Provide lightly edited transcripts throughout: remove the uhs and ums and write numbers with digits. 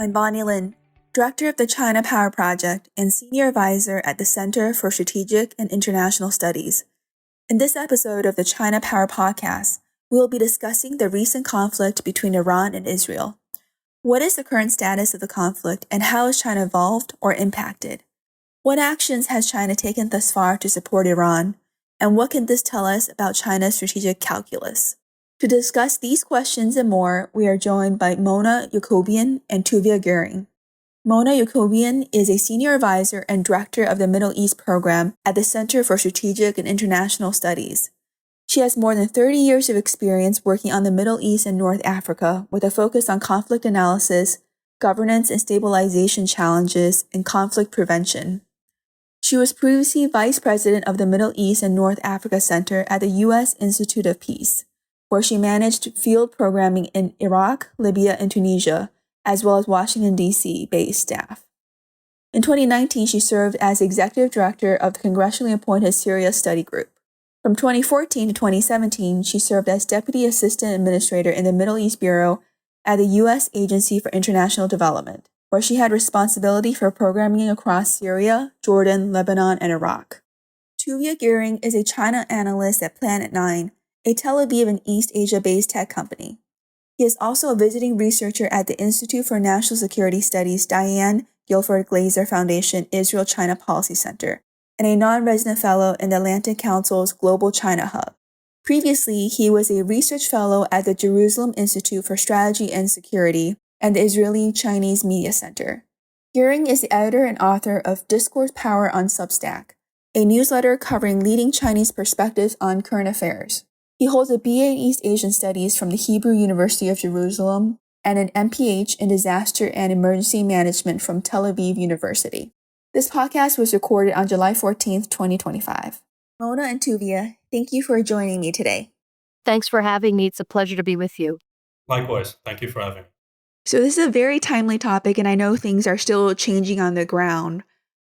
I'm Bonnie Lin, Director of the ChinaPower Project and Senior Advisor at the Center for Strategic and International Studies. In this episode of the ChinaPower Podcast, we will be discussing the recent conflict between Iran and Israel. What is the current status of the conflict and how has China evolved or impacted? What actions has China taken thus far to support Iran? And what can this tell us about China's strategic calculus? To discuss these questions and more, we are joined by Mona Yacoubian and Tuvia Gering. Mona Yacoubian is a Senior Advisor and Director of the Middle East Program at the Center for Strategic and International Studies. She has more than 30 years of experience working on the Middle East and North Africa with a focus on conflict analysis, governance and stabilization challenges, and conflict prevention. She was previously Vice President of the Middle East and North Africa Center at the U.S. Institute of Peace, where she managed field programming in Iraq, Libya, and Tunisia, as well as Washington, D.C.-based staff. In 2019, she served as Executive Director of the congressionally appointed Syria Study Group. From 2014 to 2017, she served as Deputy Assistant Administrator in the Middle East Bureau at the U.S. Agency for International Development, where she had responsibility for programming across Syria, Jordan, Lebanon, and Iraq. Tuvia Gering is a China analyst at Planet 9, a Tel Aviv and East Asia-based tech company. He is also a visiting researcher at the Institute for National Security Studies Diane Guilford Glazer Foundation Israel-China Policy Center, and a non-resident fellow in the Atlantic Council's Global China Hub. Previously, he was a research fellow at the Jerusalem Institute for Strategy and Security and the Israeli-Chinese Media Center. Gering is the editor and author of Discourse Power on Substack, a newsletter covering leading Chinese perspectives on current affairs. He holds a BA in East Asian Studies from the Hebrew University of Jerusalem and an MPH in Disaster and Emergency Management from Tel Aviv University. This podcast was recorded on July 14, 2025. Mona and Tuvia, thank you for joining me today. Thanks for having me. It's a pleasure to be with you. Likewise. Thank you for having me. So this is a very timely topic, and I know things are still changing on the ground,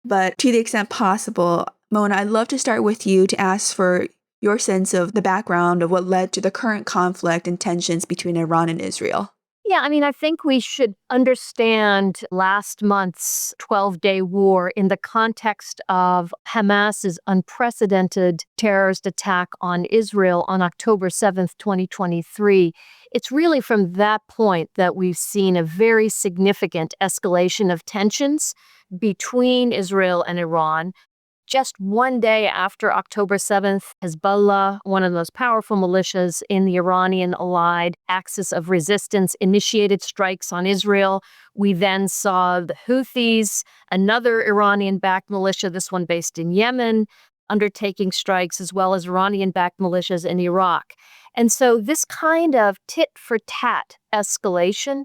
but to the extent possible, Mona, I'd love to start with you to ask for your sense of the background of what led to the current conflict and tensions between Iran and Israel. Yeah, I think we should understand last month's 12-day war in the context of Hamas's unprecedented terrorist attack on Israel on October 7th, 2023. It's really from that point that we've seen a very significant escalation of tensions between Israel and Iran. Just one day after October 7th, Hezbollah, one of the most powerful militias in the Iranian-allied axis of resistance, initiated strikes on Israel. We then saw the Houthis, another Iranian-backed militia, this one based in Yemen, undertaking strikes, as well as Iranian-backed militias in Iraq. And so this kind of tit-for-tat escalation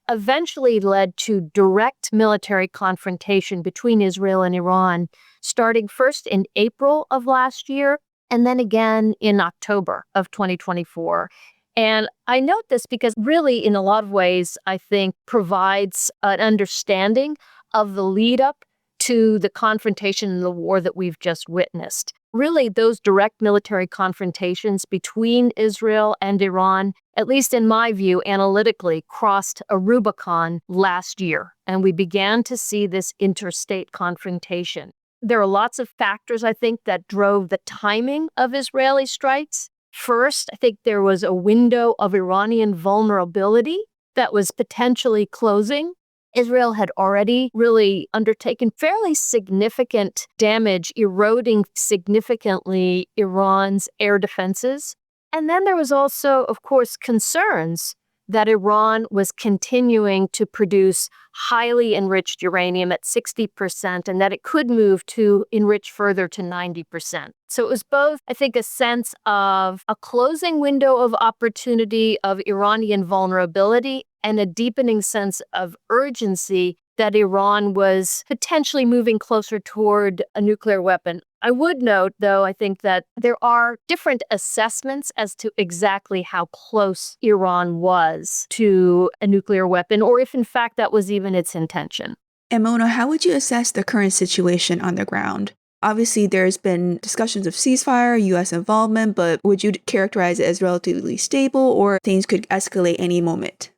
eventually led to direct military confrontation between Israel and Iran, starting first in April of last year and then again in October of 2024. And I note this because really, in a lot of ways, I think provides an understanding of the lead up to the confrontation and the war that we've just witnessed. Really, those direct military confrontations between Israel and Iran, at least in my view, analytically, crossed a Rubicon last year, and we began to see this interstate confrontation. There are lots of factors, I think, that drove the timing of Israeli strikes. First, I think there was a window of Iranian vulnerability that was potentially closing. Israel had already really undertaken fairly significant damage, eroding significantly Iran's air defenses. And then there was also, of course, concerns that Iran was continuing to produce highly enriched uranium at 60% and that it could move to enrich further to 90%. So it was both, I think, a sense of a closing window of opportunity of Iranian vulnerability and a deepening sense of urgency that Iran was potentially moving closer toward a nuclear weapon. I would note, though, I think that there are different assessments as to exactly how close Iran was to a nuclear weapon, or if in fact that was even its intention. And Mona, how would you assess the current situation on the ground? Obviously, there's been discussions of ceasefire, U.S. involvement, but would you characterize it as relatively stable or things could escalate any moment?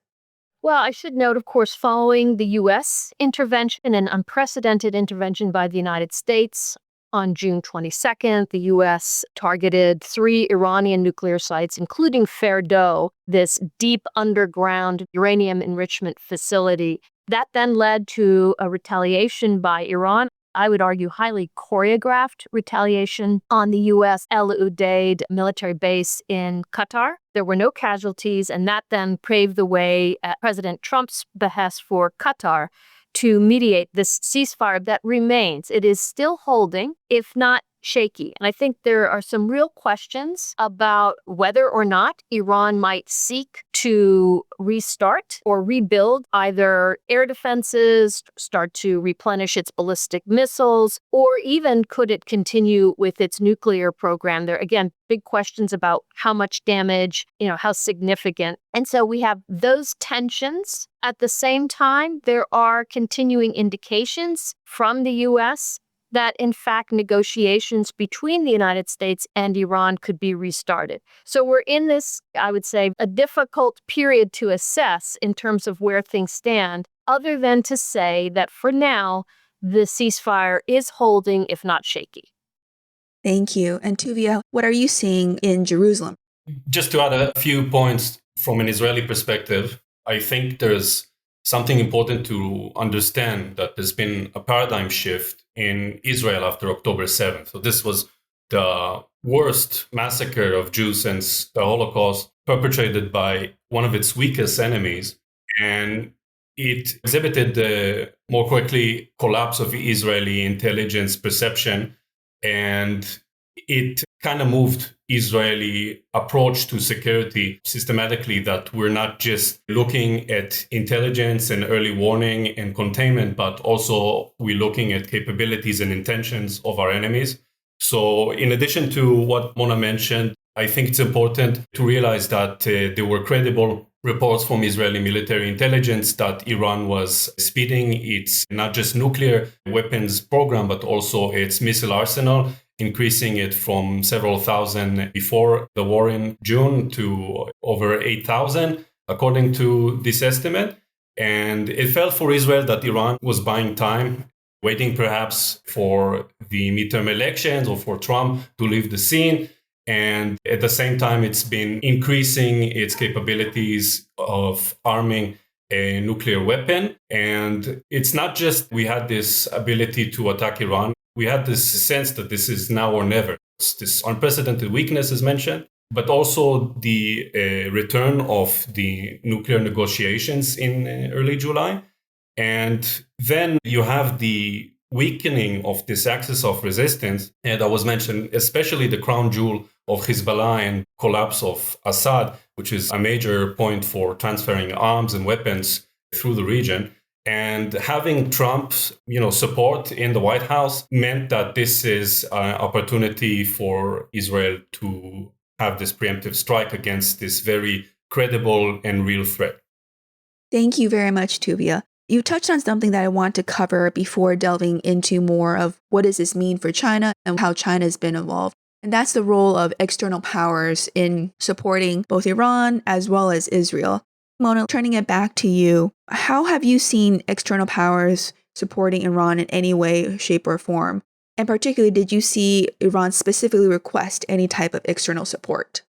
Well, I should note, of course, following the U.S. intervention, an unprecedented intervention by the United States, on June 22nd, the U.S. targeted 3 Iranian nuclear sites, including Ferdo, this deep underground uranium enrichment facility. That then led to a retaliation by Iran. I would argue highly choreographed retaliation on the U.S. El Udeid military base in Qatar. There were no casualties, and that then paved the way at President Trump's behest for Qatar to mediate this ceasefire that remains. It is still holding, if not shaky. And I think there are some real questions about whether or not Iran might seek to restart or rebuild either air defenses, start to replenish its ballistic missiles, or even could it continue with its nuclear program. There, again, big questions about how much damage, how significant. And so we have those tensions. At the same time, there are continuing indications from the U.S. that, in fact, negotiations between the United States and Iran could be restarted. So we're in this, I would say, a difficult period to assess in terms of where things stand, other than to say that for now, the ceasefire is holding, if not shaky. Thank you. And Tuvia, what are you seeing in Jerusalem? Just to add a few points from an Israeli perspective, I think there's something important to understand, that there's been a paradigm shift in Israel after October 7th. So this was the worst massacre of Jews since the Holocaust, perpetrated by one of its weakest enemies. And it exhibited the, more quickly, collapse of Israeli intelligence perception. And it kind of moved Israeli approach to security systematically, that we're not just looking at intelligence and early warning and containment, but also we're looking at capabilities and intentions of our enemies. So in addition to what Mona mentioned, I think it's important to realize that there were credible reports from Israeli military intelligence that Iran was speeding its not just nuclear weapons program, but also its missile arsenal, increasing it from several thousand before the war in June to over 8,000, according to this estimate. And it felt for Israel that Iran was buying time, waiting perhaps for the midterm elections or for Trump to leave the scene. And at the same time, it's been increasing its capabilities of arming a nuclear weapon. And it's not just we had this ability to attack Iran. We had this sense that this is now or never. It's this unprecedented weakness is mentioned, but also the return of the nuclear negotiations in early July. And then you have the weakening of this axis of resistance that was mentioned, especially the crown jewel of Hezbollah and collapse of Assad, which is a major point for transferring arms and weapons through the region. And having Trump's support in the White House meant that this is an opportunity for Israel to have this preemptive strike against this very credible and real threat. Thank you very much, Tuvia. You touched on something that I want to cover before delving into more of what does this mean for China and how China has been involved. And that's the role of external powers in supporting both Iran as well as Israel. Mona, turning it back to you, how have you seen external powers supporting Iran in any way, shape, or form? And particularly, did you see Iran specifically request any type of external support?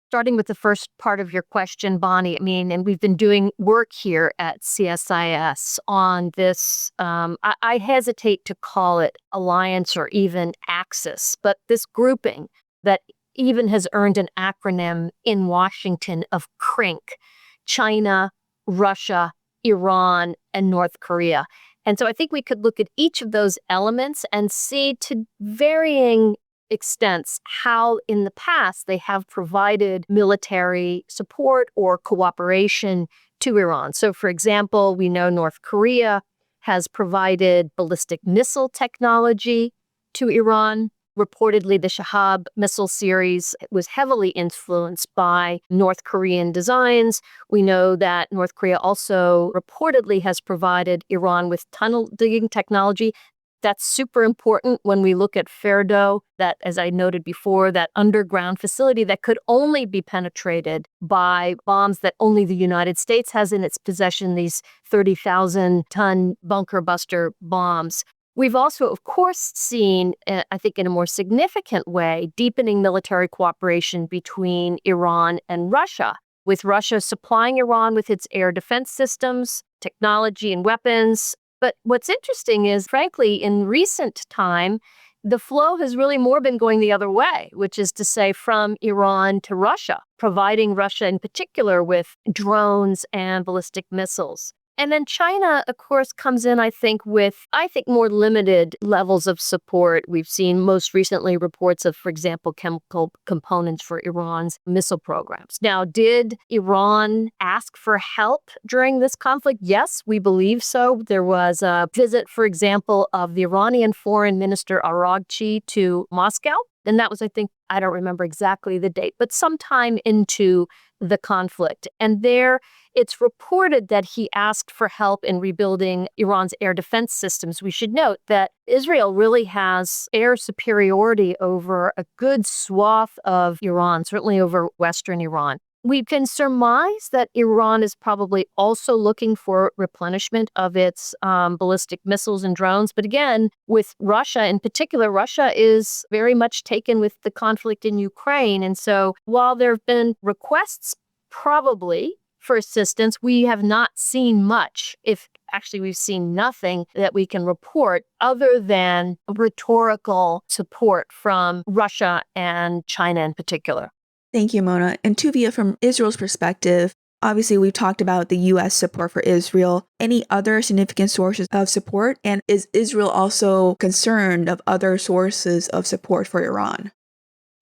Starting with the first part of your question, Bonnie, and we've been doing work here at CSIS on this, I hesitate to call it alliance or even axis, but this grouping that even has earned an acronym in Washington of CRINC, China, Russia, Iran, and North Korea. And so I think we could look at each of those elements and see to varying extents how in the past they have provided military support or cooperation to Iran. So, for example, we know North Korea has provided ballistic missile technology to Iran. Reportedly, the Shahab missile series was heavily influenced by North Korean designs. We know that North Korea also reportedly has provided Iran with tunnel digging technology. That's super important when we look at Ferdo, that, as I noted before, that underground facility that could only be penetrated by bombs that only the United States has in its possession, these 30,000-ton bunker buster bombs. We've also, of course, seen, I think in a more significant way, deepening military cooperation between Iran and Russia, with Russia supplying Iran with its air defense systems, technology, and weapons. But what's interesting is, frankly, in recent time, the flow has really more been going the other way, which is to say from Iran to Russia, providing Russia in particular with drones and ballistic missiles. And then China, of course, comes in, I think, with, more limited levels of support. We've seen most recently reports of, for example, chemical components for Iran's missile programs. Now, did Iran ask for help during this conflict? Yes, we believe so. There was a visit, for example, of the Iranian foreign minister Araghchi to Moscow. And that was, I don't remember exactly the date, but sometime into the conflict. And there, it's reported that he asked for help in rebuilding Iran's air defense systems. We should note that Israel really has air superiority over a good swath of Iran, certainly over Western Iran. We can surmise that Iran is probably also looking for replenishment of its ballistic missiles and drones. But again, with Russia in particular, Russia is very much taken with the conflict in Ukraine. And so while there have been requests probably for assistance, we have not seen much, if actually we've seen nothing that we can report other than rhetorical support from Russia and China in particular. Thank you, Mona. And Tuvia, from Israel's perspective, obviously we've talked about the U.S. support for Israel. Any other significant sources of support? And is Israel also concerned of other sources of support for Iran?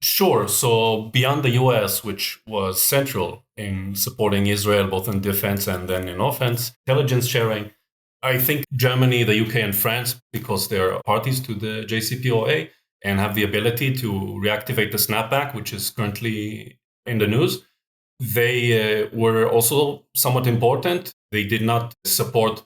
Sure. So beyond the U.S., which was central in supporting Israel, both in defense and then in offense, intelligence sharing, I think Germany, the UK, and France, because they're parties to the JCPOA, and have the ability to reactivate the snapback, which is currently in the news. They were also somewhat important. They did not support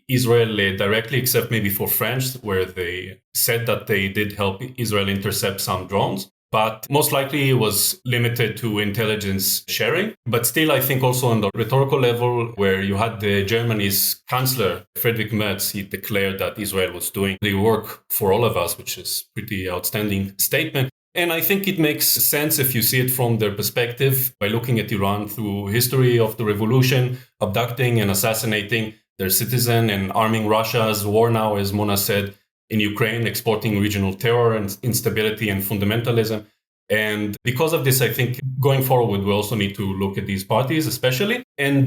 Israel directly, except maybe for France, where they said that they did help Israel intercept some drones. But most likely it was limited to intelligence sharing. But still, I think also on the rhetorical level, where you had the Germany's Chancellor, Friedrich Merz, he declared that Israel was doing the work for all of us, which is pretty outstanding statement. And I think it makes sense if you see it from their perspective by looking at Iran through history of the revolution, abducting and assassinating their citizen and arming Russia's war now, as Mona said, in Ukraine, exporting regional terror and instability and fundamentalism. And because of this, I think going forward, we also need to look at these parties, especially. And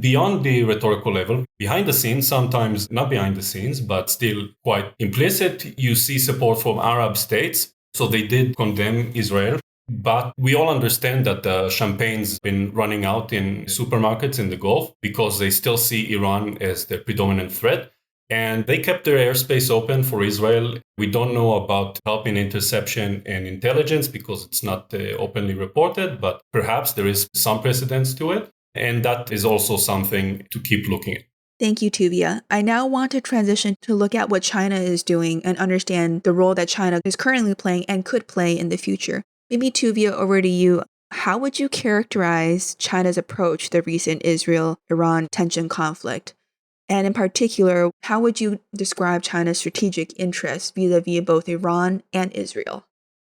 beyond the rhetorical level, behind the scenes, sometimes not behind the scenes, but still quite implicit, you see support from Arab states. So they did condemn Israel. But we all understand that the champagne's been running out in supermarkets in the Gulf because they still see Iran as the predominant threat. And they kept their airspace open for Israel. We don't know about help in interception and intelligence because it's not openly reported, but perhaps there is some precedence to it. And that is also something to keep looking at. Thank you, Tuvia. I now want to transition to look at what China is doing and understand the role that China is currently playing and could play in the future. Maybe, Tuvia, over to you. How would you characterize China's approach to the recent Israel-Iran tension conflict? And in particular, how would you describe China's strategic interests vis-a-vis both Iran and Israel?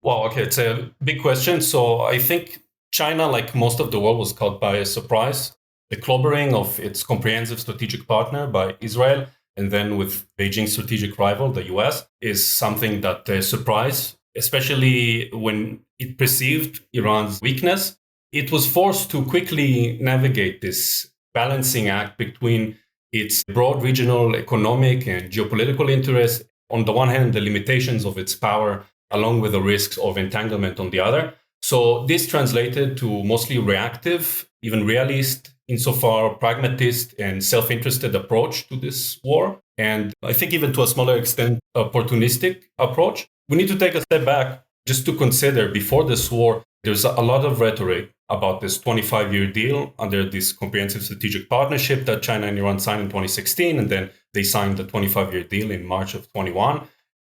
Well, okay, it's a big question. So I think China, like most of the world, was caught by a surprise. The clobbering of its comprehensive strategic partner by Israel, and then with Beijing's strategic rival, the US, is something that surprised, especially when it perceived Iran's weakness. It was forced to quickly navigate this balancing act between its broad regional economic and geopolitical interests, on the one hand, the limitations of its power, along with the risks of entanglement on the other. So this translated to mostly reactive, even realist, insofar pragmatist and self-interested approach to this war. And I think even to a smaller extent, opportunistic approach. We need to take a step back just to consider before this war, there's a lot of rhetoric about this 25-year deal under this comprehensive strategic partnership that China and Iran signed in 2016. And then they signed the 25-year deal in March of 21.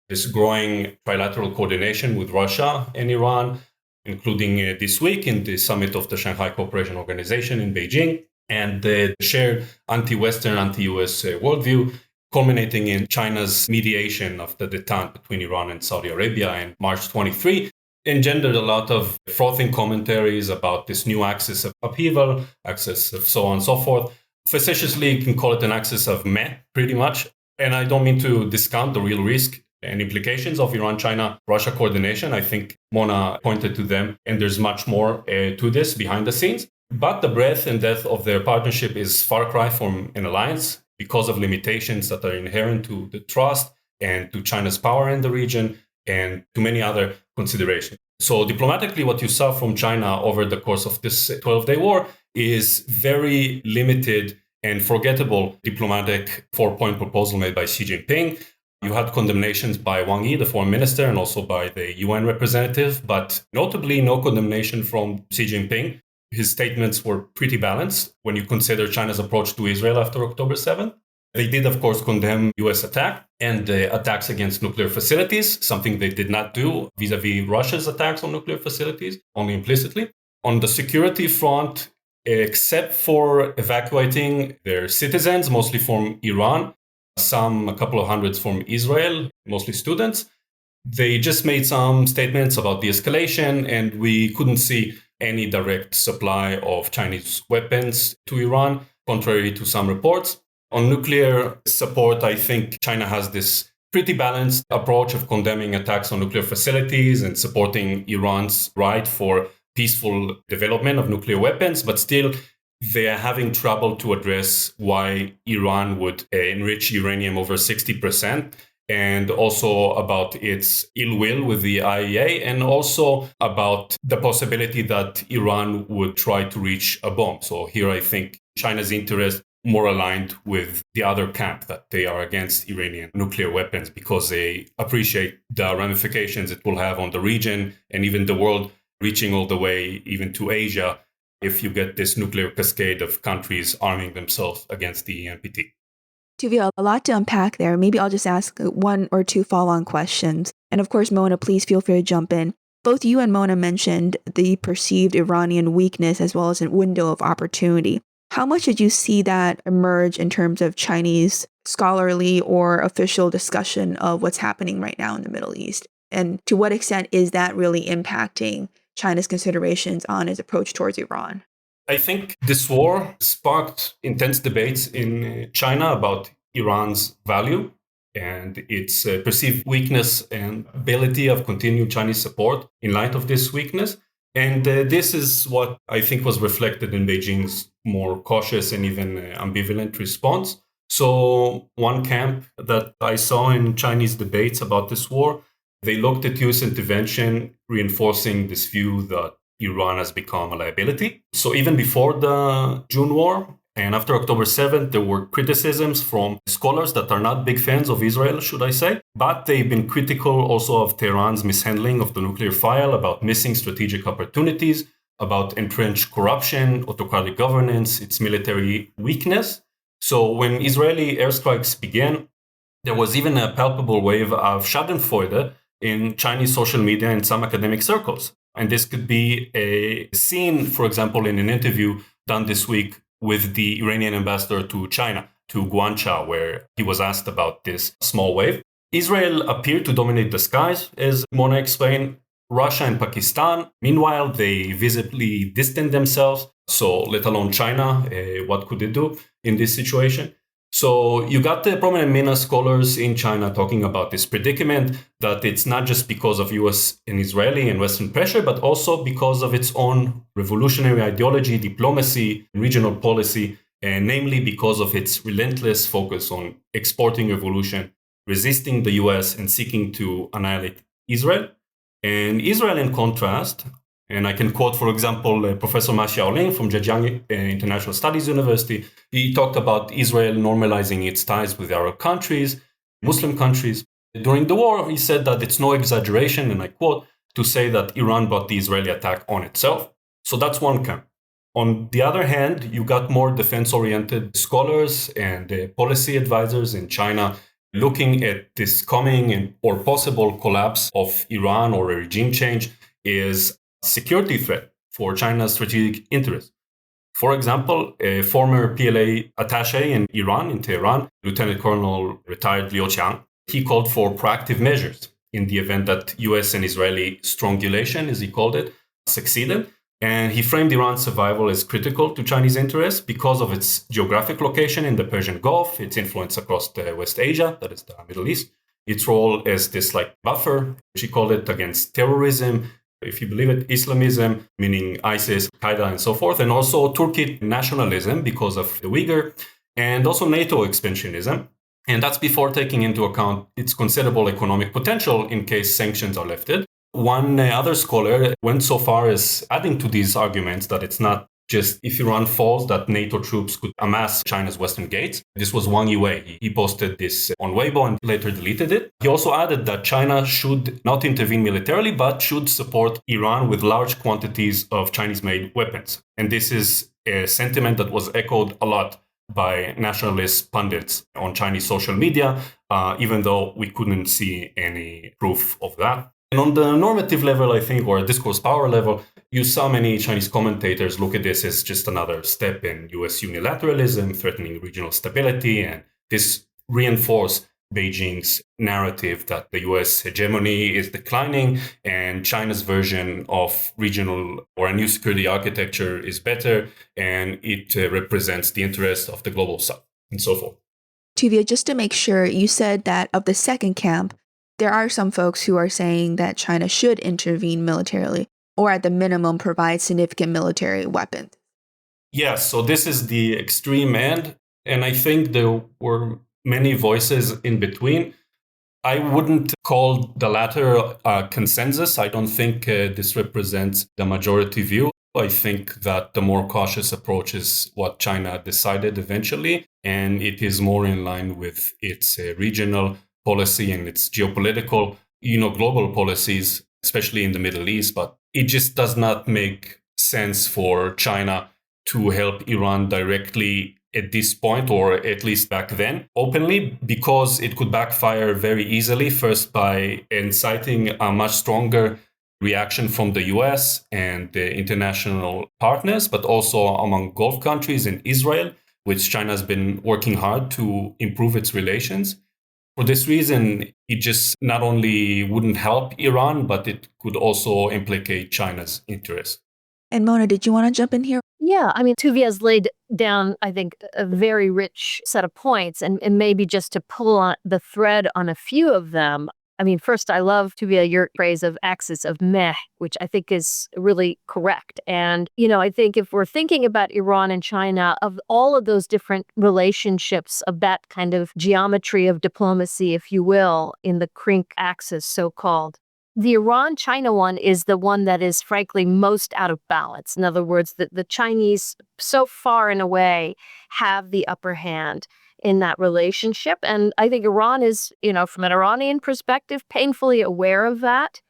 This growing trilateral coordination with Russia and Iran, including this week in the summit of the Shanghai Cooperation Organization in Beijing, and the shared anti-Western, anti-US worldview, culminating in China's mediation of the detente between Iran and Saudi Arabia in March 23, engendered a lot of frothing commentaries about this new axis of upheaval, axis of so on and so forth. Facetiously, you can call it an axis of meh, pretty much. And I don't mean to discount the real risk and implications of Iran-China-Russia coordination. I think Mona pointed to them, and there's much more to this behind the scenes. But the breadth and depth of their partnership is far cry from an alliance because of limitations that are inherent to the trust and to China's power in the region and to many other considerations. So diplomatically, what you saw from China over the course of this 12-day war is very limited and forgettable diplomatic 4-point proposal made by Xi Jinping. You had condemnations by Wang Yi, the foreign minister, and also by the UN representative, but notably no condemnation from Xi Jinping. His statements were pretty balanced when you consider China's approach to Israel after October 7th. They did, of course, condemn US attack and attacks against nuclear facilities, something they did not do vis-a-vis Russia's attacks on nuclear facilities, only implicitly. On the security front, except for evacuating their citizens, mostly from Iran, a couple of hundreds from Israel, mostly students. They just made some statements about the escalation, and we couldn't see any direct supply of Chinese weapons to Iran, contrary to some reports. On nuclear support, I think China has this pretty balanced approach of condemning attacks on nuclear facilities and supporting Iran's right for peaceful development of nuclear weapons, but still they are having trouble to address why Iran would enrich uranium over 60%, and also about its ill will with the IAEA, and also about the possibility that Iran would try to reach a bomb. So here I think China's interest more aligned with the other camp, that they are against Iranian nuclear weapons because they appreciate the ramifications it will have on the region and even the world, reaching all the way even to Asia if you get this nuclear cascade of countries arming themselves against the NPT. Tuvia, a lot to unpack there. Maybe I'll just ask one or two follow-on questions. And of course, Mona, please feel free to jump in. Both you and Mona mentioned the perceived Iranian weakness as well as a window of opportunity. How much did you see that emerge in terms of Chinese scholarly or official discussion of what's happening right now in the Middle East? And to what extent is that really impacting China's considerations on its approach towards Iran? I think this war sparked intense debates in China about Iran's value and its perceived weakness and ability of continued Chinese support in light of this weakness. And this is what I think was reflected in Beijing's more cautious and even ambivalent response. So one camp that I saw in Chinese debates about this war, they looked at US intervention, reinforcing this view that Iran has become a liability. So even before the June war and after October 7th, there were criticisms from scholars that are not big fans of Israel, should I say. But they've been critical also of Tehran's mishandling of the nuclear file, about missing strategic opportunities, about entrenched corruption, autocratic governance, its military weakness. So when Israeli airstrikes began, there was even a palpable wave of schadenfreude in Chinese social media and some academic circles. And this could be seen, for example, in an interview done this week with the Iranian ambassador to China, to Guangzhou, where he was asked about this small wave. Israel appeared to dominate the skies, as Mona explained. Russia and Pakistan, meanwhile, they visibly distanced themselves. So let alone China, what could they do in this situation? So you got the prominent MENA scholars in China talking about this predicament, that it's not just because of US and Israeli and Western pressure, but also because of its own revolutionary ideology, diplomacy, regional policy, and namely because of its relentless focus on exporting revolution, resisting the US and seeking to annihilate Israel. And Israel, in contrast, and I can quote, for example, Professor Ma Xiaoling from Zhejiang International Studies University. He talked about Israel normalizing its ties with Arab countries, Muslim countries. During the war, he said that it's no exaggeration, and I quote, to say that Iran brought the Israeli attack on itself. So that's one camp. On the other hand, you got more defense-oriented scholars and policy advisors in China looking at this coming or possible collapse of Iran or a regime change is a security threat for China's strategic interests. For example, a former PLA attaché in Iran, in Tehran, Lieutenant Colonel retired Liu Qiang, he called for proactive measures in the event that US and Israeli strangulation, as he called it, succeeded. And he framed Iran's survival as critical to Chinese interests because of its geographic location in the Persian Gulf, its influence across the West Asia, that is the Middle East, its role as this buffer, which he called it, against terrorism, if you believe it, Islamism, meaning ISIS, Qaeda, and so forth, and also Turkic nationalism because of the Uyghur, and also NATO expansionism. And that's before taking into account its considerable economic potential in case sanctions are lifted. One other scholar went so far as adding to these arguments that it's not just if Iran falls that NATO troops could amass China's western gates. This was Wang Yiwei. He posted this on Weibo and later deleted it. He also added that China should not intervene militarily, but should support Iran with large quantities of Chinese-made weapons. And this is a sentiment that was echoed a lot by nationalist pundits on Chinese social media, even though we couldn't see any proof of that. And on the normative level, I think, or discourse power level, you saw many Chinese commentators look at this as just another step in US unilateralism, threatening regional stability, and this reinforced Beijing's narrative that the US hegemony is declining and China's version of regional or a new security architecture is better, and it represents the interests of the global south, and so forth. Tuvia, just to make sure, you said that of the second camp, there are some folks who are saying that China should intervene militarily, or at the minimum provide significant military weapons. Yes, so this is the extreme end, and I think there were many voices in between. I wouldn't call the latter a consensus. I don't think this represents the majority view. I think that the more cautious approach is what China decided eventually, and it is more in line with its regional policy and its geopolitical, global policies, especially in the Middle East. But it just does not make sense for China to help Iran directly at this point, or at least back then, openly, because it could backfire very easily, first by inciting a much stronger reaction from the US and the international partners, but also among Gulf countries and Israel, which China has been working hard to improve its relations. For this reason, it just not only wouldn't help Iran, but it could also implicate China's interest. And Mona, did you want to jump in here? Yeah, I mean, Tuvia has laid down, I think, a very rich set of points, and maybe just to pull on the thread on a few of them. I mean, first, I love, Tuvia, your phrase of axis of meh, which I think is really correct. And, I think if we're thinking about Iran and China, of all of those different relationships, of that kind of geometry of diplomacy, if you will, in the crink axis, so-called, the Iran-China one is the one that is, frankly, most out of balance. In other words, the Chinese, so far and away, have the upper hand in that relationship. And I think Iran is, from an Iranian perspective, painfully aware of that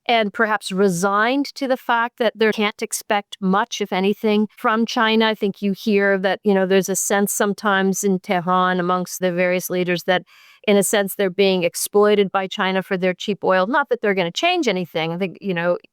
and perhaps resigned to the fact that they can't expect much, if anything, from China. I think you hear that, there's a sense sometimes in Tehran amongst the various leaders that, in a sense, they're being exploited by China for their cheap oil. Not that they're going to change anything. I think,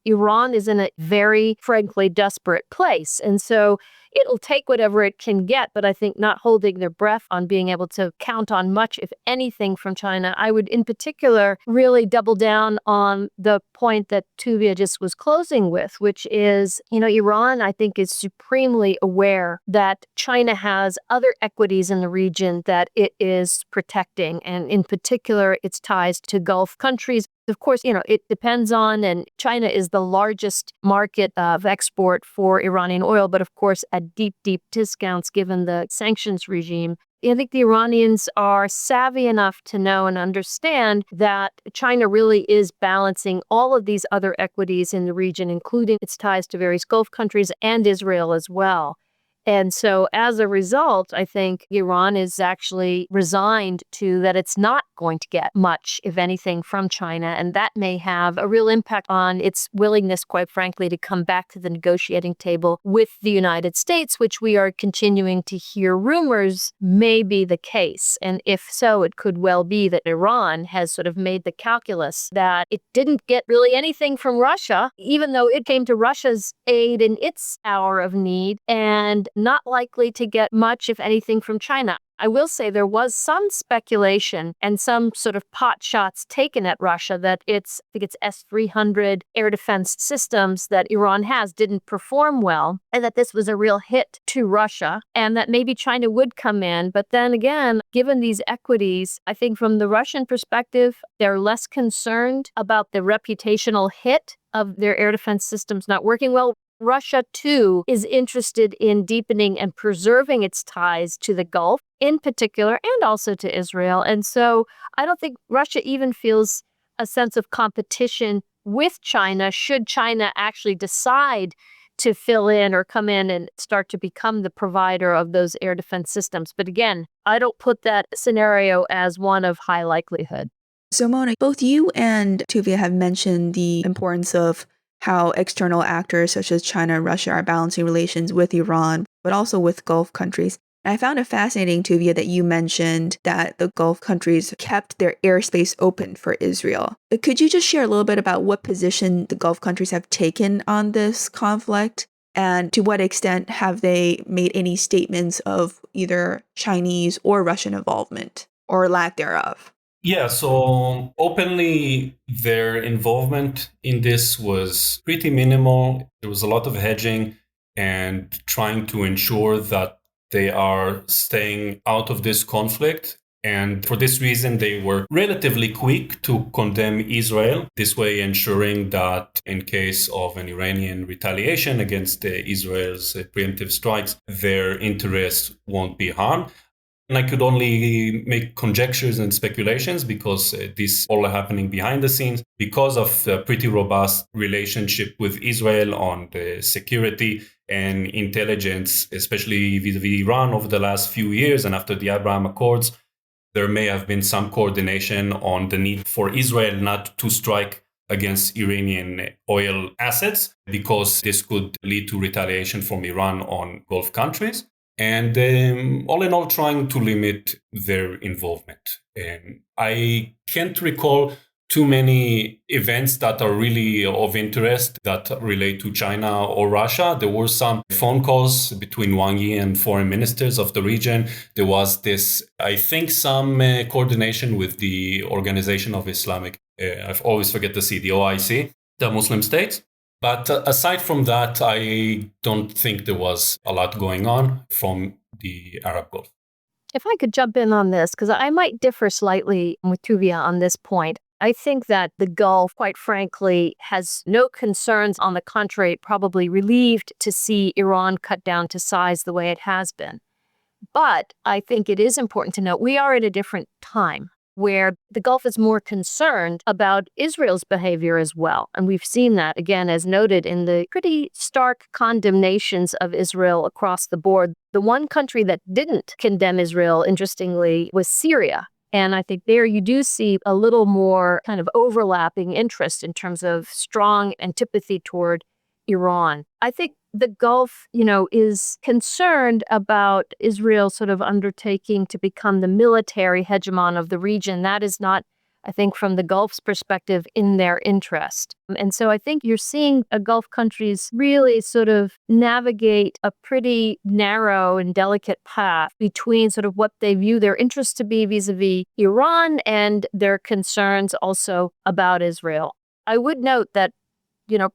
Iran is in a very, frankly, desperate place. And so it'll take whatever it can get, but I think not holding their breath on being able to count on much, if anything, from China. I would, in particular, really double down on the point that Tuvia just was closing with, which is, Iran, I think, is supremely aware that China has other equities in the region that it is protecting, and in particular, its ties to Gulf countries. Of course, it depends on, and China is the largest market of export for Iranian oil, but of course at deep, deep discounts given the sanctions regime. I think the Iranians are savvy enough to know and understand that China really is balancing all of these other equities in the region, including its ties to various Gulf countries and Israel as well. And so as a result, I think Iran is actually resigned to that it's not going to get much, if anything, from China. And that may have a real impact on its willingness, quite frankly, to come back to the negotiating table with the United States, which we are continuing to hear rumors may be the case. And if so, it could well be that Iran has sort of made the calculus that it didn't get really anything from Russia, even though it came to Russia's aid in its hour of need, and not likely to get much, if anything, from China. I will say there was some speculation and some sort of pot shots taken at Russia that I think it's S-300 air defense systems that Iran has didn't perform well, and that this was a real hit to Russia, and that maybe China would come in. But then again, given these equities, I think from the Russian perspective, they're less concerned about the reputational hit of their air defense systems not working well. Russia, too, is interested in deepening and preserving its ties to the Gulf in particular, and also to Israel. And so I don't think Russia even feels a sense of competition with China should China actually decide to fill in or come in and start to become the provider of those air defense systems. But again, I don't put that scenario as one of high likelihood. So Mona, both you and Tuvia have mentioned the importance of how external actors such as China and Russia are balancing relations with Iran, but also with Gulf countries. And I found it fascinating, Tuvia, that you mentioned that the Gulf countries kept their airspace open for Israel. Could you just share a little bit about what position the Gulf countries have taken on this conflict? And to what extent have they made any statements of either Chinese or Russian involvement or lack thereof? Yeah, so openly, their involvement in this was pretty minimal. There was a lot of hedging and trying to ensure that they are staying out of this conflict. And for this reason, they were relatively quick to condemn Israel, this way ensuring that in case of an Iranian retaliation against Israel's preemptive strikes, their interests won't be harmed. And I could only make conjectures and speculations because this all happening behind the scenes because of the pretty robust relationship with Israel on the security and intelligence, especially vis-a-vis Iran over the last few years. And after the Abraham Accords, there may have been some coordination on the need for Israel not to strike against Iranian oil assets because this could lead to retaliation from Iran on Gulf countries. And all in all, trying to limit their involvement. And I can't recall too many events that are really of interest that relate to China or Russia. There were some phone calls between Wang Yi and foreign ministers of the region. There was this, I think, some coordination with the Organization of Islamic, I always forget to see, the OIC, the Muslim states. But aside from that, I don't think there was a lot going on from the Arab Gulf. If I could jump in on this, because I might differ slightly with Tuvia on this point. I think that the Gulf, quite frankly, has no concerns. On the contrary, probably relieved to see Iran cut down to size the way it has been. But I think it is important to note we are at a different time where the Gulf is more concerned about Israel's behavior as well. And we've seen that, again, as noted in the pretty stark condemnations of Israel across the board. The one country that didn't condemn Israel, interestingly, was Syria. And I think there you do see a little more kind of overlapping interest in terms of strong antipathy toward Iran. I think the Gulf, is concerned about Israel sort of undertaking to become the military hegemon of the region. That is not, I think, from the Gulf's perspective, in their interest. And so I think you're seeing Gulf countries really sort of navigate a pretty narrow and delicate path between sort of what they view their interests to be vis-a-vis Iran and their concerns also about Israel. I would note that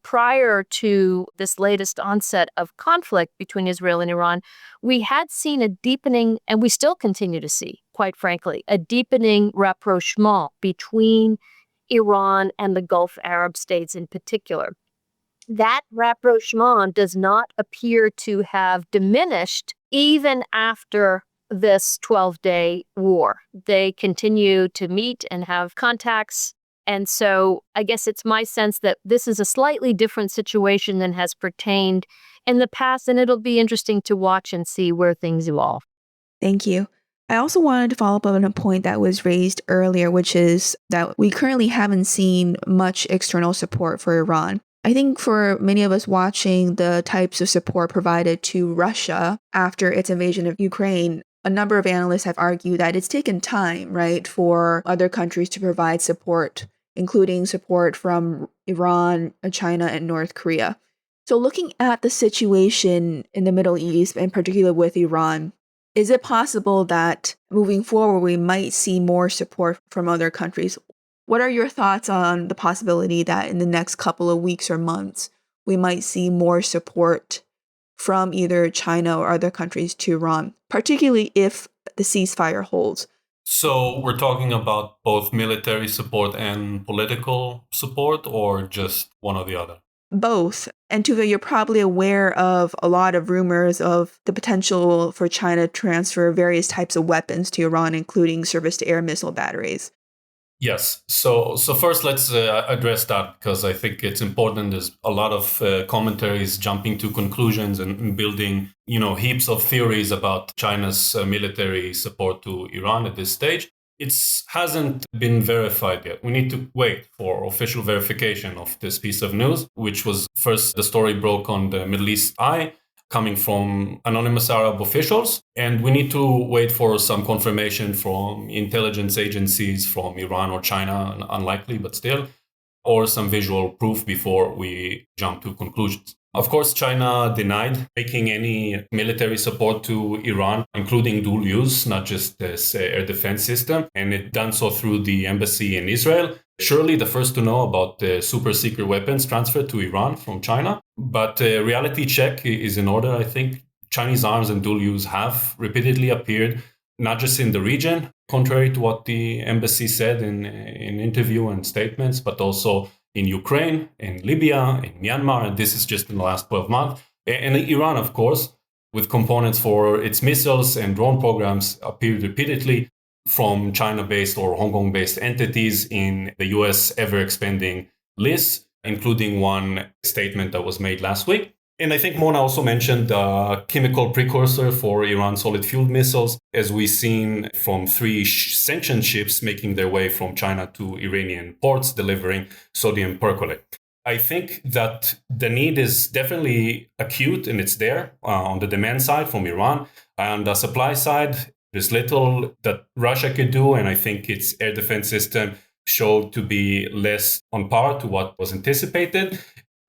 prior to this latest onset of conflict between Israel and Iran, we had seen a deepening, and we still continue to see, quite frankly, a deepening rapprochement between Iran and the Gulf Arab states in particular. That rapprochement does not appear to have diminished even after this 12-day war. They continue to meet and have contacts. And so I guess it's my sense that this is a slightly different situation than has pertained in the past, and it'll be interesting to watch and see where things evolve. Thank you. I also wanted to follow up on a point that was raised earlier, which is that we currently haven't seen much external support for Iran. I think for many of us watching the types of support provided to Russia after its invasion of Ukraine, a number of analysts have argued that it's taken time, right, for other countries to provide support, including support from Iran, China, and North Korea. So looking at the situation in the Middle East, in particular with Iran, is it possible that moving forward we might see more support from other countries? What are your thoughts on the possibility that in the next couple of weeks or months we might see more support from either China or other countries to Iran, particularly if the ceasefire holds? So we're talking about both military support and political support, or just one or the other? Both. And Tuvia, you're probably aware of a lot of rumors of the potential for China to transfer various types of weapons to Iran, including surface-to-air missile batteries. Yes. So first, let's address that, because I think it's important. There's a lot of commentaries jumping to conclusions and building, heaps of theories about China's military support to Iran at this stage. It hasn't been verified yet. We need to wait for official verification of this piece of news, which was first the story broke on the Middle East Eye, coming from anonymous Arab officials. And we need to wait for some confirmation from intelligence agencies from Iran or China, unlikely, but still, or some visual proof before we jump to conclusions. Of course, China denied making any military support to Iran, including dual use, not just this air defense system, and it done so through the embassy in Israel. Surely the first to know about the super secret weapons transferred to Iran from China. But reality check is in order, I think. Chinese arms and dual use have repeatedly appeared, not just in the region, contrary to what the embassy said in interview and statements, but also in Ukraine, in Libya, in Myanmar, and this is just in the last 12 months. And Iran, of course, with components for its missiles and drone programs appeared repeatedly from China-based or Hong Kong-based entities in the US ever-expanding list, including one statement that was made last week. And I think Mona also mentioned the chemical precursor for Iran's solid-fueled missiles, as we've seen from 3 sanctioned ships making their way from China to Iranian ports, delivering sodium perchlorate. I think that the need is definitely acute, and it's there on the demand side from Iran. On the supply side, there's little that Russia could do, and I think its air defense system showed to be less on par to what was anticipated.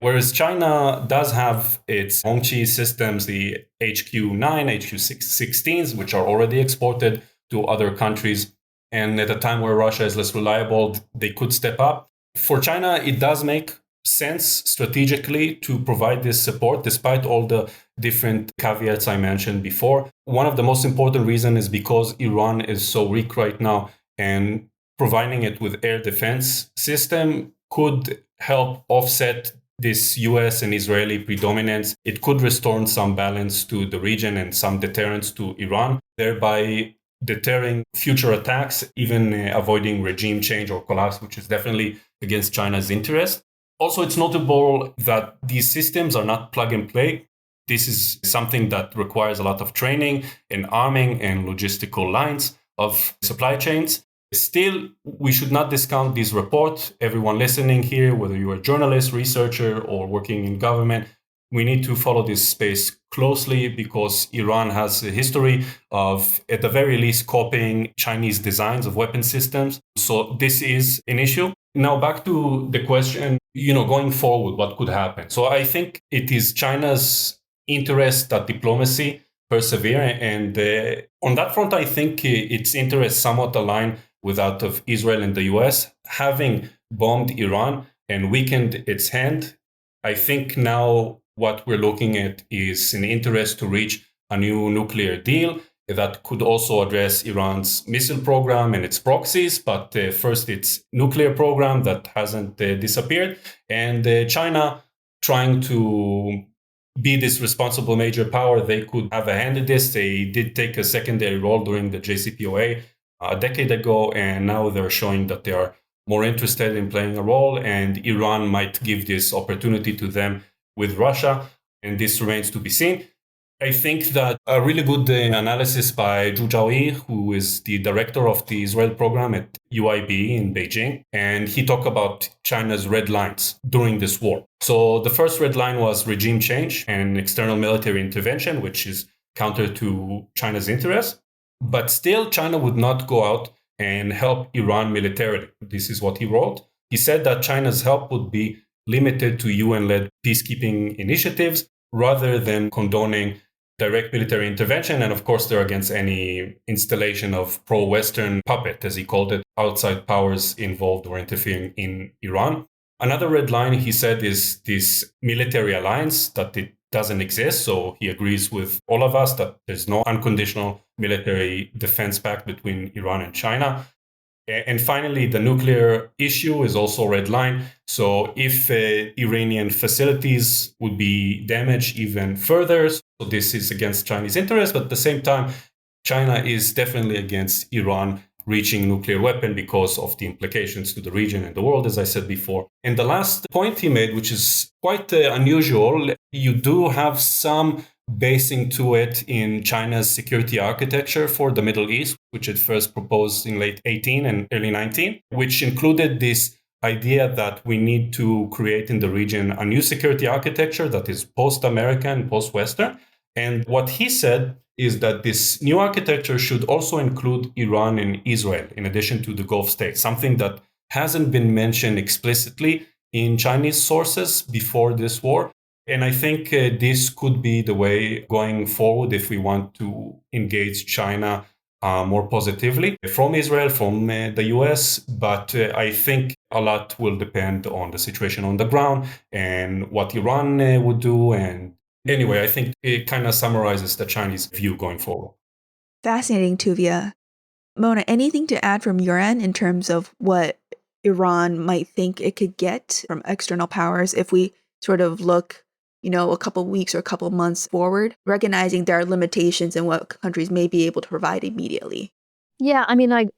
Whereas China does have its Hongqi systems, the HQ-9, HQ-16s, which are already exported to other countries. And at a time where Russia is less reliable, they could step up. For China, it does make sense strategically to provide this support, despite all the different caveats I mentioned before. One of the most important reasons is because Iran is so weak right now, and providing it with air defense system could help offset this US and Israeli predominance. It could restore some balance to the region and some deterrence to Iran, thereby deterring future attacks, even avoiding regime change or collapse, which is definitely against China's interest. Also, it's notable that these systems are not plug and play. This is something that requires a lot of training and arming and logistical lines of supply chains. Still, we should not discount this report. Everyone listening here, whether you're a journalist, researcher, or working in government, we need to follow this space closely, because Iran has a history of, at the very least, copying Chinese designs of weapon systems. So this is an issue. Now, back to the question, going forward, what could happen? So I think it is China's interest that diplomacy persevere. And on that front, I think its interests somewhat align with that of Israel and the US. Having bombed Iran and weakened its hand, I think now what we're looking at is an interest to reach a new nuclear deal that could also address Iran's missile program and its proxies, but first its nuclear program that hasn't disappeared, and China trying to be this responsible major power. They could have a hand in this. They did take a secondary role during the JCPOA a decade ago, and now they're showing that they are more interested in playing a role, and Iran might give this opportunity to them with Russia. and this remains to be seen. I think that a really good analysis by Zhu Zhaoyi, who is the director of the Israel program at UIB in Beijing, and he talked about China's red lines during this war. So the first red line was regime change and external military intervention, which is counter to China's interests. But still, China would not go out and help Iran militarily. This is what he wrote. He said that China's help would be limited to UN-led peacekeeping initiatives rather than condoning direct military intervention. And of course, they're against any installation of pro-Western puppet, as he called it, outside powers involved or interfering in Iran. Another red line, he said, is this military alliance, that it doesn't exist. So he agrees with all of us that there's no unconditional military defense pact between Iran and China. And finally, the nuclear issue is also a red line. So if Iranian facilities would be damaged even further, so this is against Chinese interests, but at the same time, China is definitely against Iran reaching nuclear weapon because of the implications to the region and the world, as I said before. And the last point he made, which is quite unusual, you do have some basing to it in China's security architecture for the Middle East, which it first proposed in late 18 and early 19, which included this idea that we need to create in the region a new security architecture that is post-American, post-Western. And what he said is that this new architecture should also include Iran and Israel, in addition to the Gulf states, something that hasn't been mentioned explicitly in Chinese sources before this war. And I think this could be the way going forward if we want to engage China more positively from Israel, from the US. But I think a lot will depend on the situation on the ground and what Iran would do. And anyway, I think it kind of summarizes the Chinese view going forward. Fascinating, Tuvia. Mona, anything to add from your end in terms of what Iran might think it could get from external powers if we sort of look, a couple weeks or a couple months forward, recognizing there are limitations in what countries may be able to provide immediately? Yeah, I mean, I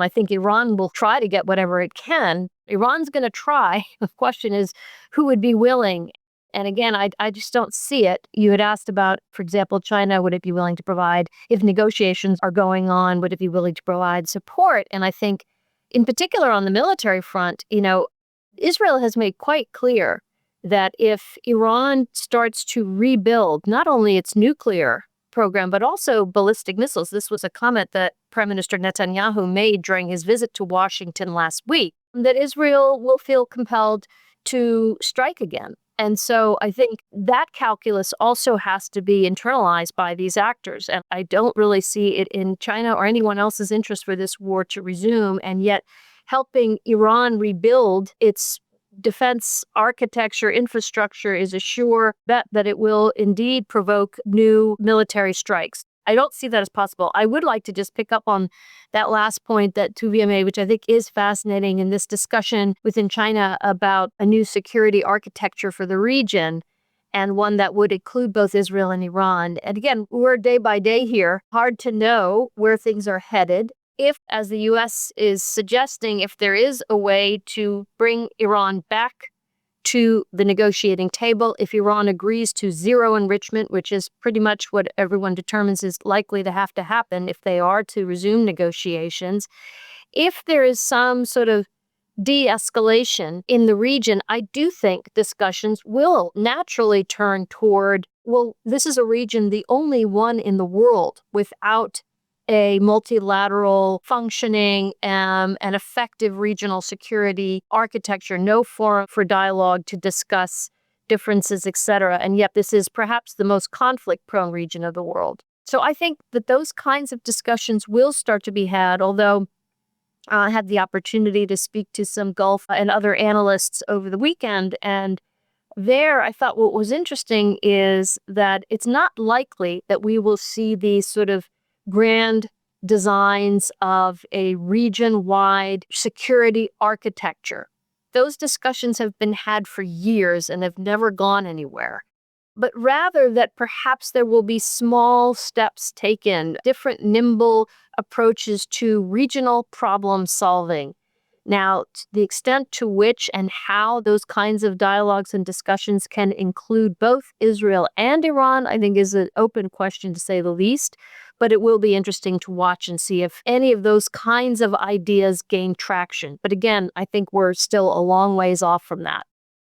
think Iran will try to get whatever it can. Iran's going to try. The question is, who would be willing? And again, I just don't see it. You had asked about, for example, China, would it be willing to provide, if negotiations are going on, would it be willing to provide support? And I think, in particular on the military front, Israel has made quite clear that if Iran starts to rebuild not only its nuclear program, but also ballistic missiles. This was a comment that Prime Minister Netanyahu made during his visit to Washington last week, that Israel will feel compelled to strike again. And so I think that calculus also has to be internalized by these actors. And I don't really see it in China or anyone else's interest for this war to resume. And yet helping Iran rebuild its defense architecture, infrastructure is a sure bet that it will indeed provoke new military strikes. I don't see that as possible. I would like to just pick up on that last point that Tuvia made, which I think is fascinating in this discussion within China about a new security architecture for the region, and one that would include both Israel and Iran. And again, we're day by day here. Hard to know where things are headed. If, as the U.S. is suggesting, if there is a way to bring Iran back to the negotiating table, if Iran agrees to zero enrichment, which is pretty much what everyone determines is likely to have to happen if they are to resume negotiations, if there is some sort of de-escalation in the region, I do think discussions will naturally turn toward, well, this is a region, the only one in the world without a multilateral functioning and effective regional security architecture, no forum for dialogue to discuss differences, etc. And yet this is perhaps the most conflict-prone region of the world. So I think that those kinds of discussions will start to be had, although I had the opportunity to speak to some Gulf and other analysts over the weekend, and there, I thought what was interesting is that it's not likely that we will see these sort of grand designs of a region-wide security architecture. Those discussions have been had for years and have never gone anywhere. But rather that perhaps there will be small steps taken, different nimble approaches to regional problem solving. Now, the extent to which and how those kinds of dialogues and discussions can include both Israel and Iran, I think is an open question to say the least. But it will be interesting to watch and see if any of those kinds of ideas gain traction. But again, I think we're still a long ways off from that.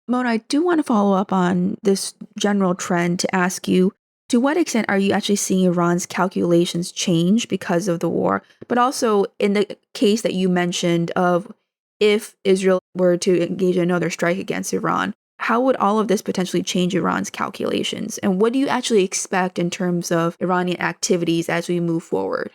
Mona, I do want to follow up on this general trend to ask you, to what extent are you actually seeing Iran's calculations change because of the war? But also in the case that you mentioned of if Israel were to engage in another strike against Iran, how would all of this potentially change Iran's calculations? And what do you actually expect in terms of Iranian activities as we move forward?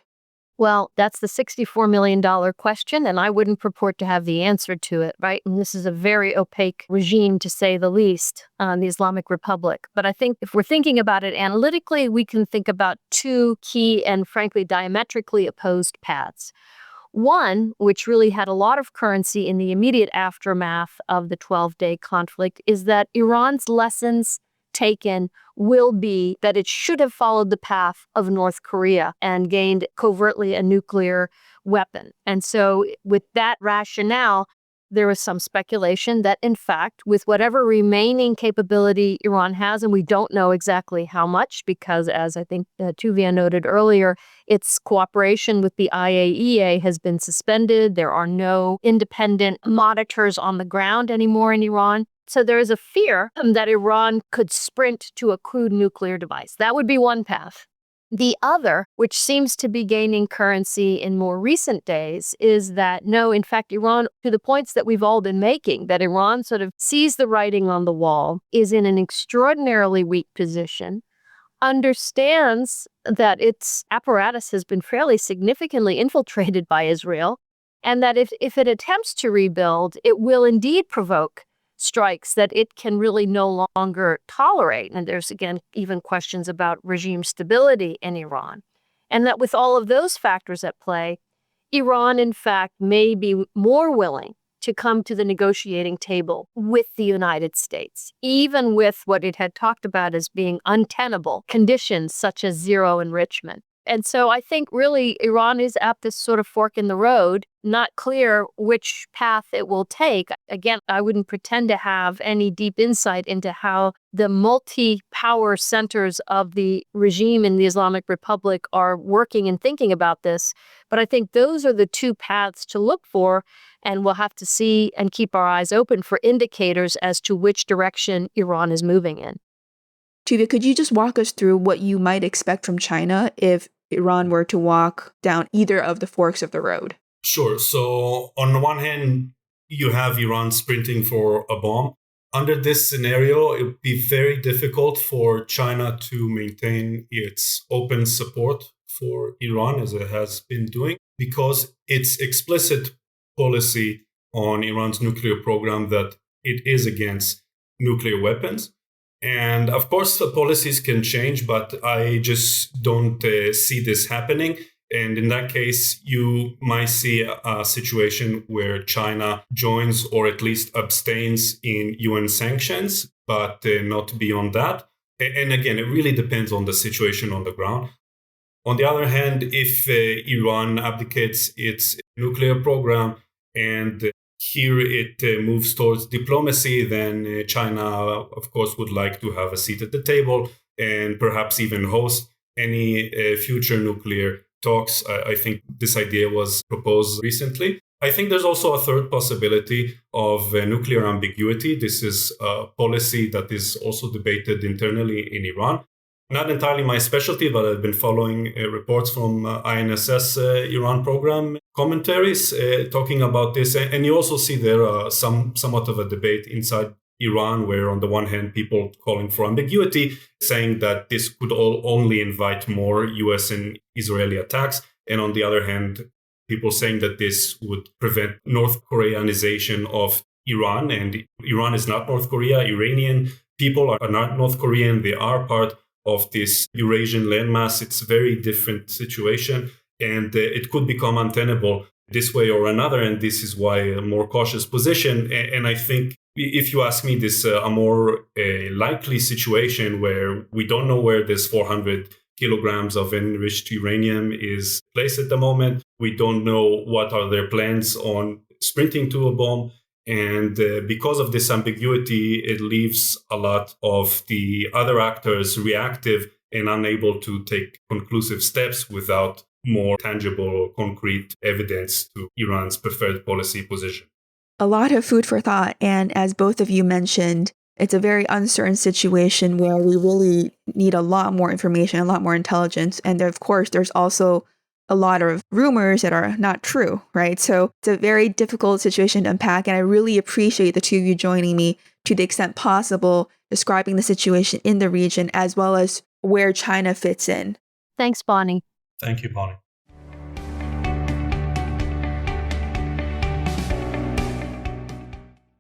Well, that's the $64 million question, and I wouldn't purport to have the answer to it, right? And this is a very opaque regime, to say the least, the Islamic Republic. But I think if we're thinking about it analytically, we can think about two key and frankly diametrically opposed paths. One, which really had a lot of currency in the immediate aftermath of the 12-day conflict, is that Iran's lessons taken will be that it should have followed the path of North Korea and gained covertly a nuclear weapon. And so with that rationale, there was some speculation that, in fact, with whatever remaining capability Iran has, and we don't know exactly how much, because as I think Tuvia noted earlier, its cooperation with the IAEA has been suspended. There are no independent monitors on the ground anymore in Iran. So there is a fear that Iran could sprint to a crude nuclear device. That would be one path. The other, which seems to be gaining currency in more recent days, is that no, in fact, Iran, to the points that we've all been making, that Iran sort of sees the writing on the wall, is in an extraordinarily weak position, understands that its apparatus has been fairly significantly infiltrated by Israel, and that if it attempts to rebuild, it will indeed provoke strikes that it can really no longer tolerate. And there's, again, even questions about regime stability in Iran. And that with all of those factors at play, Iran, in fact, may be more willing to come to the negotiating table with the United States, even with what it had talked about as being untenable conditions such as zero enrichment. And so I think really Iran is at this sort of fork in the road, not clear which path it will take. Again, I wouldn't pretend to have any deep insight into how the multi-power centers of the regime in the Islamic Republic are working and thinking about this. But I think those are the two paths to look for, and we'll have to see and keep our eyes open for indicators as to which direction Iran is moving in. Tuvia, could you just walk us through what you might expect from China if Iran were to walk down either of the forks of the road? Sure. So on the one hand, you have Iran sprinting for a bomb. Under this scenario, it would be very difficult for China to maintain its open support for Iran, as it has been doing, because its explicit policy on Iran's nuclear program that it is against nuclear weapons. And of course, the policies can change, but I just don't see this happening. And in that case, you might see a situation where China joins or at least abstains in UN sanctions, but not beyond that. And again, it really depends on the situation on the ground. On the other hand, if Iran abdicates its nuclear program and here it moves towards diplomacy, then China, of course, would like to have a seat at the table and perhaps even host any future nuclear talks. I think this idea was proposed recently. I think there's also a third possibility of nuclear ambiguity. This is a policy that is also debated internally in Iran. Not entirely my specialty, but I've been following reports from INSS Iran program commentaries talking about this. And you also see there somewhat of a debate inside Iran, where on the one hand, people calling for ambiguity, saying that this could only invite more US and Israeli attacks. And on the other hand, people saying that this would prevent North Koreanization of Iran. And Iran is not North Korea. Iranian people are not North Korean. They are part of this Eurasian landmass. It's a very different situation, and it could become untenable this way or another. And this is why a more cautious position. And I think if you ask me, this a more likely situation where we don't know where this 400 kilograms of enriched uranium is placed at the moment. We don't know what are their plans on sprinting to a bomb. And because of this ambiguity, it leaves a lot of the other actors reactive and unable to take conclusive steps without more tangible or concrete evidence to Iran's preferred policy position. A lot of food for thought. And as both of you mentioned, it's a very uncertain situation where we really need a lot more information, a lot more intelligence. And of course, there's also a lot of rumors that are not true, right? So it's a very difficult situation to unpack. And I really appreciate the two of you joining me to the extent possible, describing the situation in the region as well as where China fits in. Thanks, Bonnie. Thank you, Bonnie.